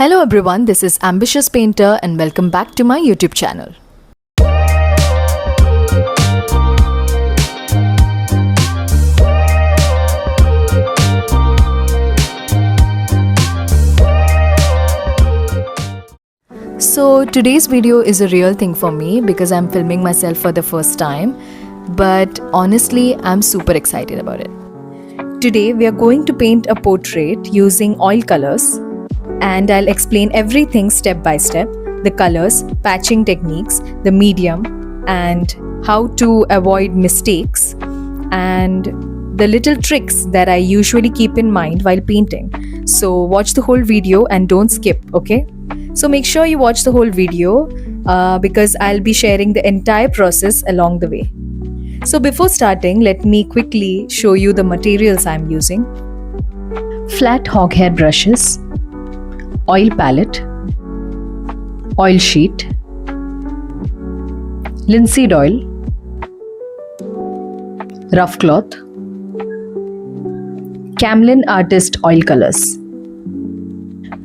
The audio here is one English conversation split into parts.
Hello everyone, this is Ambitious Painter and welcome back to my YouTube channel. So today's video is a real thing for me because I'm filming myself for the first time, but honestly I'm super excited about it. Today we are going to paint a portrait using oil colors. And I'll explain everything step by step, the colors, patching techniques, the medium, and how to avoid mistakes, and the little tricks that I usually keep in mind while painting. So watch the whole video and don't skip, okay? So make sure you watch the whole video because I'll be sharing the entire process along the way. So before starting, let me quickly show you the materials I'm using. Flat hog hair brushes, oil palette, oil sheet, linseed oil, rough cloth, Camlin artist oil colors.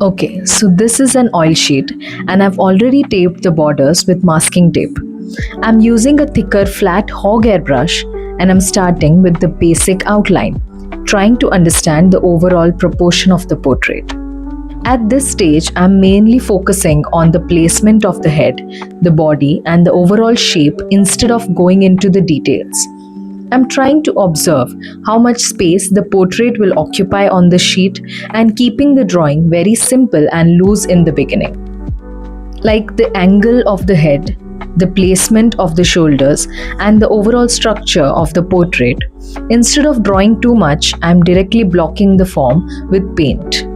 Okay, so this is an oil sheet and I've already taped the borders with masking tape. I'm using a thicker flat hog hair brush and I'm starting with the basic outline, trying to understand the overall proportion of the portrait. At this stage, I'm mainly focusing on the placement of the head, the body, and the overall shape instead of going into the details. I'm trying to observe how much space the portrait will occupy on the sheet and keeping the drawing very simple and loose in the beginning. Like the angle of the head, the placement of the shoulders, and the overall structure of the portrait. Instead of drawing too much, I'm directly blocking the form with paint.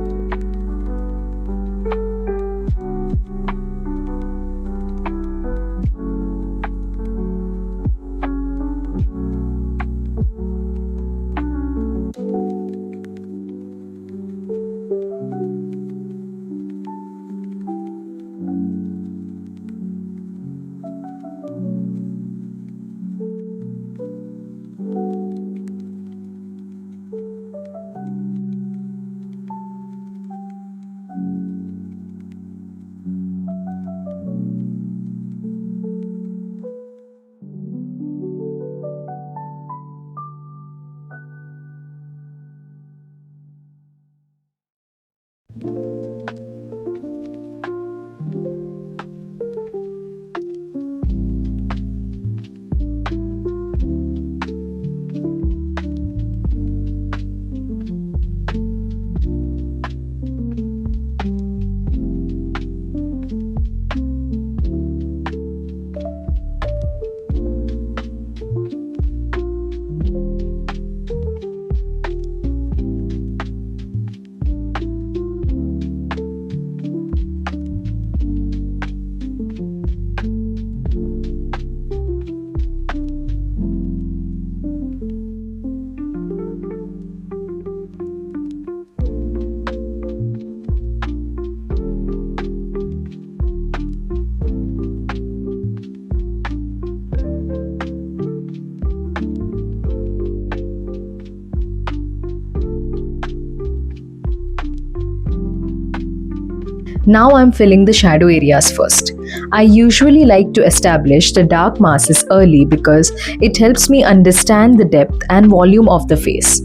Now I'm filling the shadow areas first. I usually like to establish the dark masses early because it helps me understand the depth and volume of the face.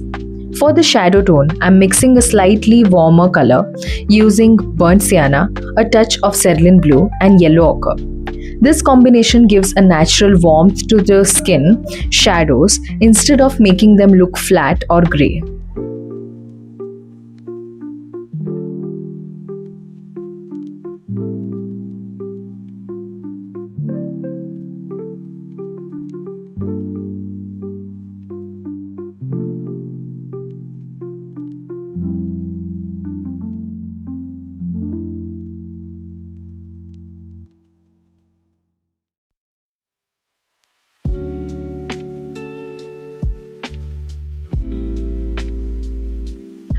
For the shadow tone, I'm mixing a slightly warmer color using burnt sienna, a touch of cerulean blue, and yellow ochre. This combination gives a natural warmth to the skin shadows instead of making them look flat or grey.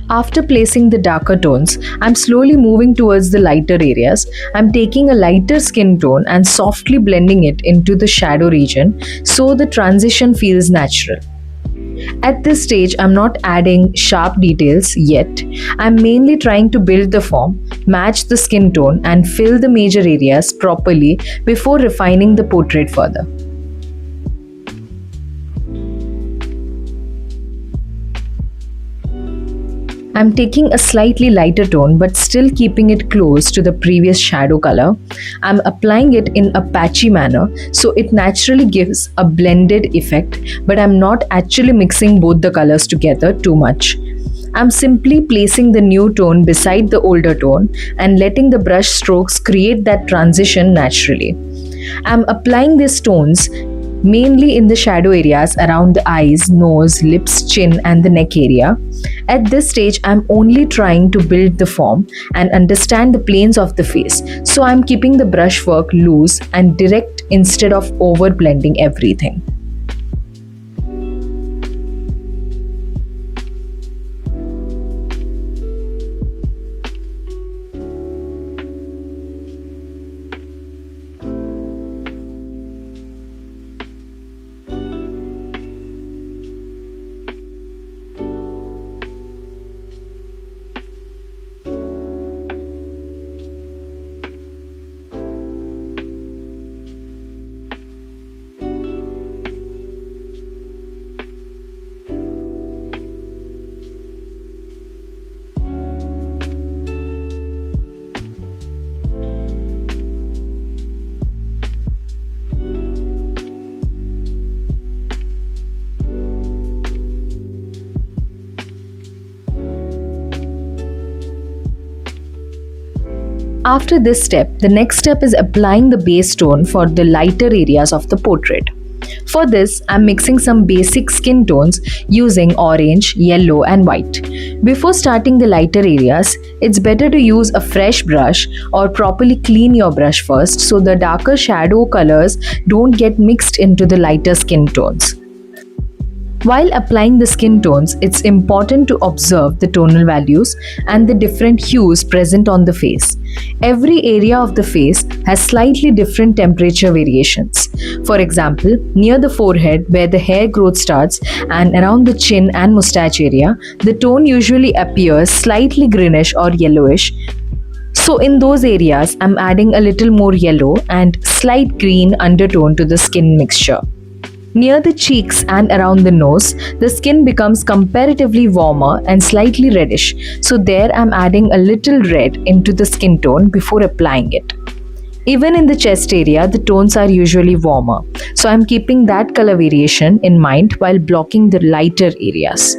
After placing the darker tones, I'm slowly moving towards the lighter areas. I'm taking a lighter skin tone and softly blending it into the shadow region so the transition feels natural. At this stage, I'm not adding sharp details yet. I'm mainly trying to build the form, match the skin tone, and fill the major areas properly before refining the portrait further. I'm taking a slightly lighter tone but still keeping it close to the previous shadow color. I'm applying it in a patchy manner so it naturally gives a blended effect, but I'm not actually mixing both the colors together too much. I'm simply placing the new tone beside the older tone and letting the brush strokes create that transition naturally. I'm applying these tones mainly in the shadow areas around the eyes, nose, lips, chin, and the neck area. At this stage, I'm only trying to build the form and understand the planes of the face, so I'm keeping the brushwork loose and direct instead of over blending everything. After this step, the next step is applying the base tone for the lighter areas of the portrait. For this, I'm mixing some basic skin tones using orange, yellow, and white. Before starting the lighter areas, it's better to use a fresh brush or properly clean your brush first so the darker shadow colors don't get mixed into the lighter skin tones. While applying the skin tones, it's important to observe the tonal values and the different hues present on the face. Every area of the face has slightly different temperature variations. For example, near the forehead where the hair growth starts and around the chin and mustache area, the tone usually appears slightly greenish or yellowish. So in those areas, I'm adding a little more yellow and slight green undertone to the skin mixture. Near the cheeks and around the nose, the skin becomes comparatively warmer and slightly reddish, so there I'm adding a little red into the skin tone before applying it. Even in the chest area, the tones are usually warmer, so I'm keeping that color variation in mind while blocking the lighter areas.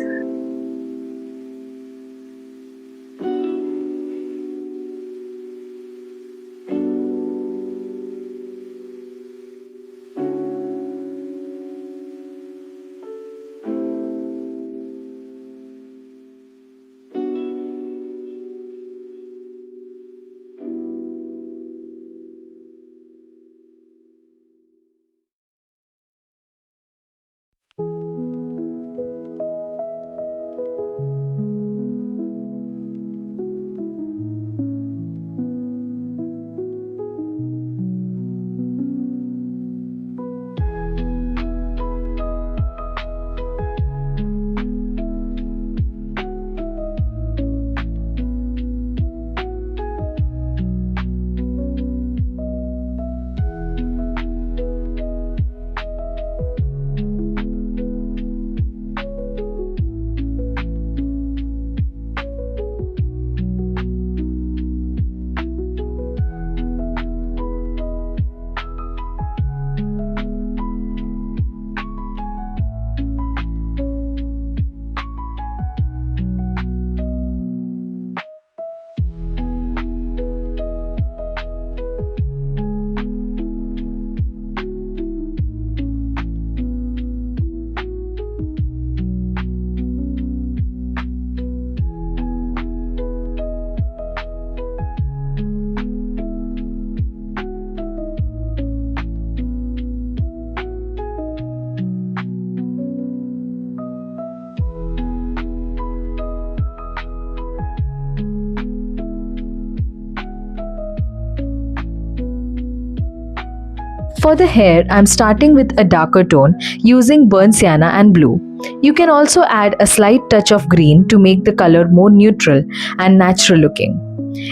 For the hair, I'm starting with a darker tone using burnt sienna and blue. You can also add a slight touch of green to make the color more neutral and natural looking.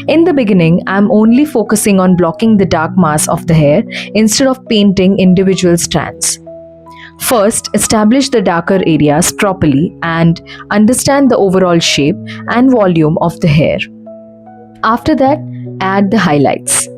In the beginning, I'm only focusing on blocking the dark mass of the hair instead of painting individual strands. First, establish the darker areas properly and understand the overall shape and volume of the hair. After that, add the highlights.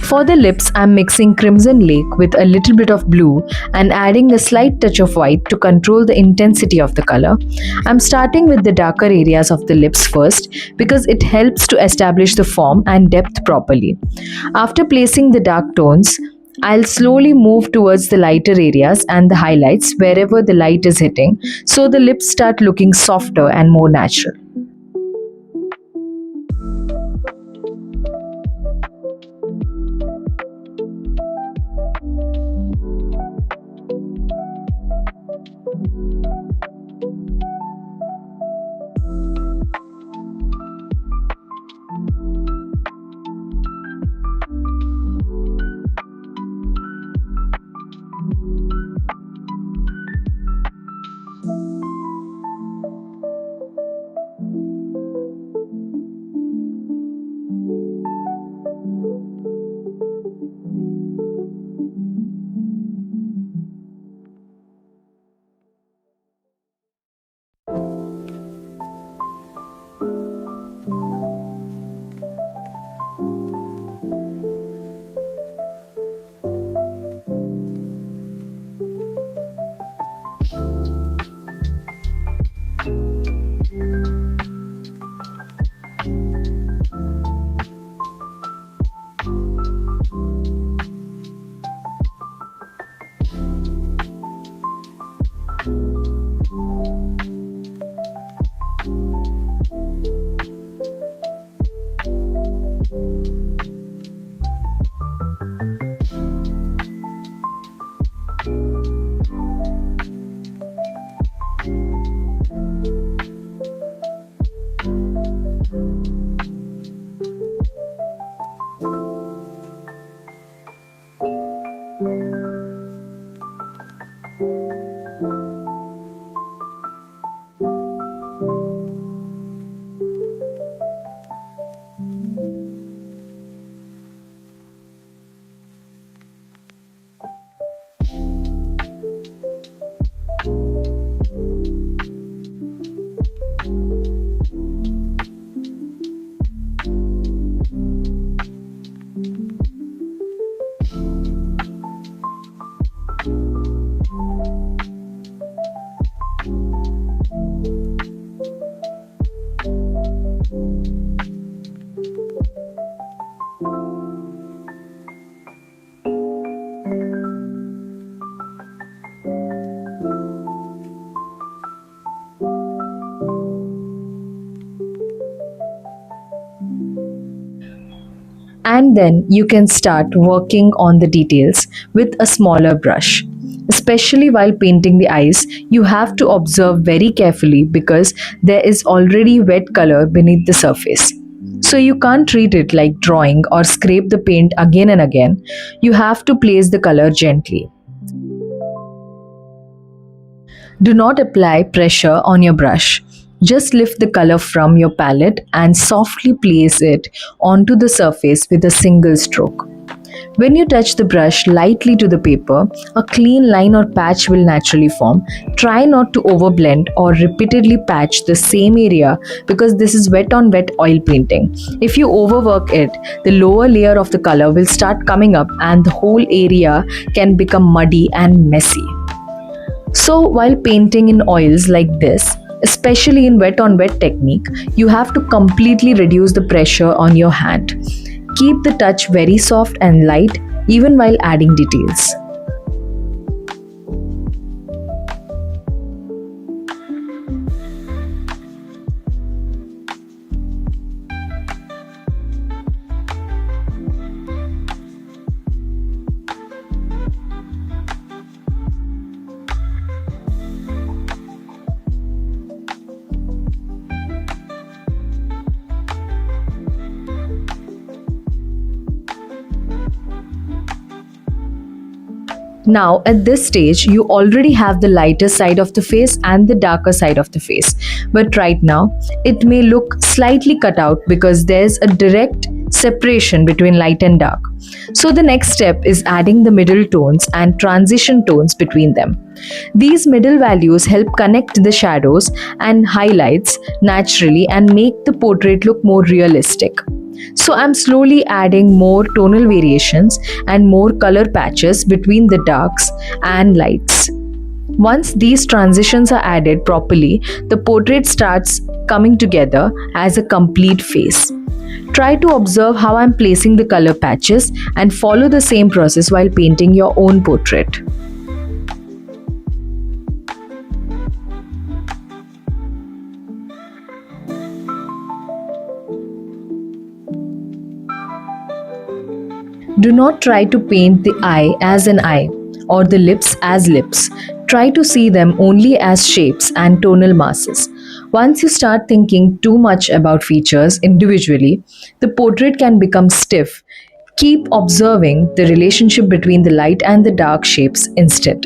For the lips, I'm mixing Crimson Lake with a little bit of blue and adding a slight touch of white to control the intensity of the color. I'm starting with the darker areas of the lips first because it helps to establish the form and depth properly. After placing the dark tones, I'll slowly move towards the lighter areas and the highlights wherever the light is hitting so the lips start looking softer and more natural. And then you can start working on the details with a smaller brush. Especially while painting the eyes, you have to observe very carefully because there is already wet color beneath the surface. So you can't treat it like drawing or scrape the paint again and again. You have to place the color gently. Do not apply pressure on your brush. Just lift the color from your palette and softly place it onto the surface with a single stroke. When you touch the brush lightly to the paper, a clean line or patch will naturally form. Try not to overblend or repeatedly patch the same area because this is wet on wet oil painting. If you overwork it, the lower layer of the color will start coming up and the whole area can become muddy and messy. So, while painting in oils like this, especially in wet on wet technique, you have to completely reduce the pressure on your hand. Keep the touch very soft and light even while adding details. Now, at this stage, you already have the lighter side of the face and the darker side of the face. But right now, it may look slightly cut out because there's a direct separation between light and dark. So, the next step is adding the middle tones and transition tones between them. These middle values help connect the shadows and highlights naturally and make the portrait look more realistic. So I'm slowly adding more tonal variations and more color patches between the darks and lights. Once these transitions are added properly, the portrait starts coming together as a complete face. Try to observe how I'm placing the color patches and follow the same process while painting your own portrait. Do not try to paint the eye as an eye or the lips as lips. Try to see them only as shapes and tonal masses. Once you start thinking too much about features individually, the portrait can become stiff. Keep observing the relationship between the light and the dark shapes instead.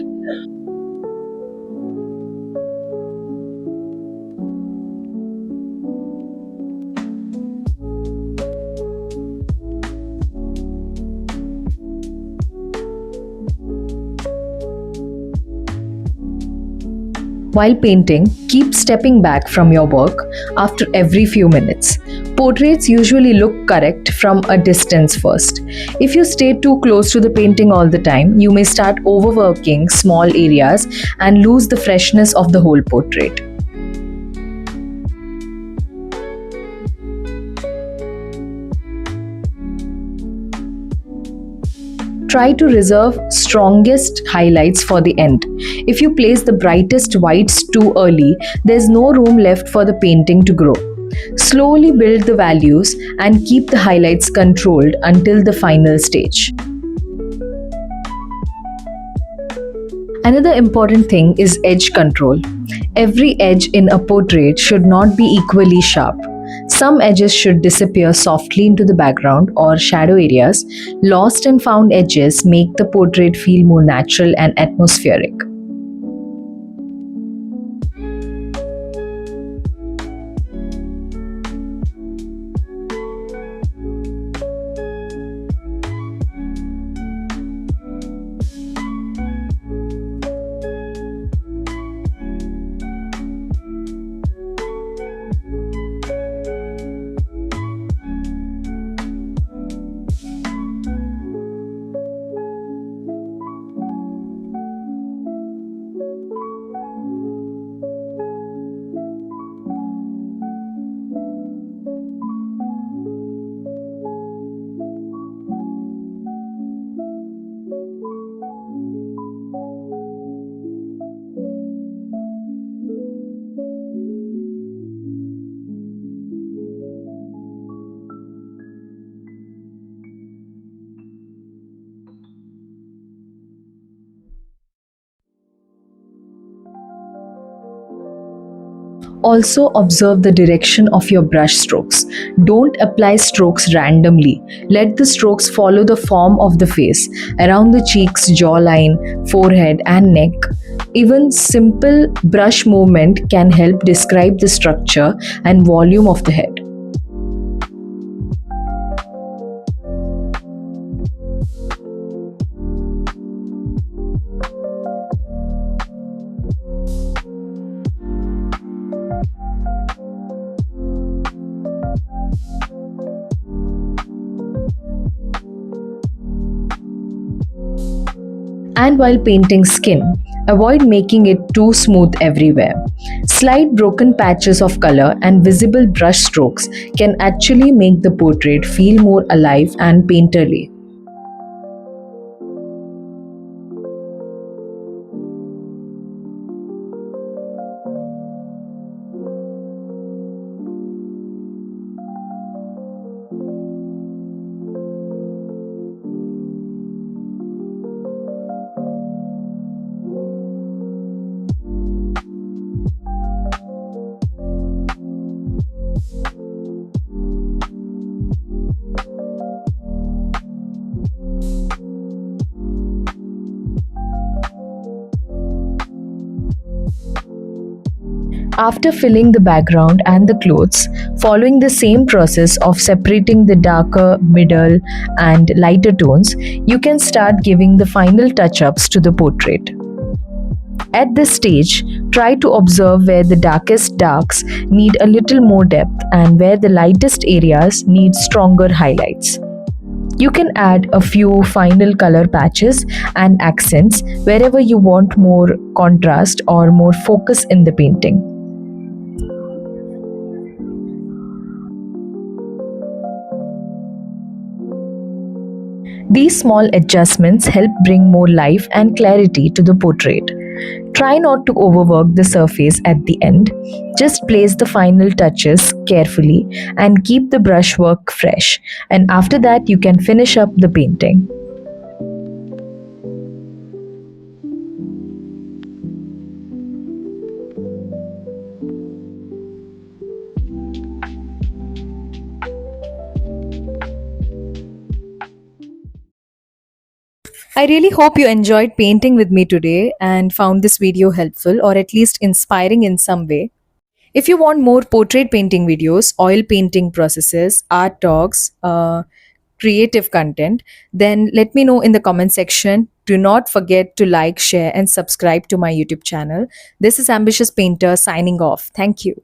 While painting, keep stepping back from your work after every few minutes. Portraits usually look correct from a distance first. If you stay too close to the painting all the time, you may start overworking small areas and lose the freshness of the whole portrait. Try to reserve strongest highlights for the end. If you place the brightest whites too early, there's no room left for the painting to grow. Slowly build the values and keep the highlights controlled until the final stage. Another important thing is edge control. Every edge in a portrait should not be equally sharp. Some edges should disappear softly into the background or shadow areas. Lost and found edges make the portrait feel more natural and atmospheric. Also observe the direction of your brush strokes. Don't apply strokes randomly. Let the strokes follow the form of the face, around the cheeks, jawline, forehead and neck. Even simple brush movement can help describe the structure and volume of the head. And while painting skin, avoid making it too smooth everywhere. Slight broken patches of color and visible brush strokes can actually make the portrait feel more alive and painterly. After filling the background and the clothes, following the same process of separating the darker, middle, and lighter tones, you can start giving the final touch ups to the portrait. At this stage, try to observe where the darkest darks need a little more depth and where the lightest areas need stronger highlights. You can add a few final color patches and accents wherever you want more contrast or more focus in the painting. These small adjustments help bring more life and clarity to the portrait. Try not to overwork the surface at the end. Just place the final touches carefully and keep the brushwork fresh. And after that, you can finish up the painting. I really hope you enjoyed painting with me today and found this video helpful or at least inspiring in some way. If you want more portrait painting videos, oil painting processes, art talks, creative content, then let me know in the comment section. Do not forget to like, share, and subscribe to my YouTube channel. This is Ambitious Painter signing off. Thank you.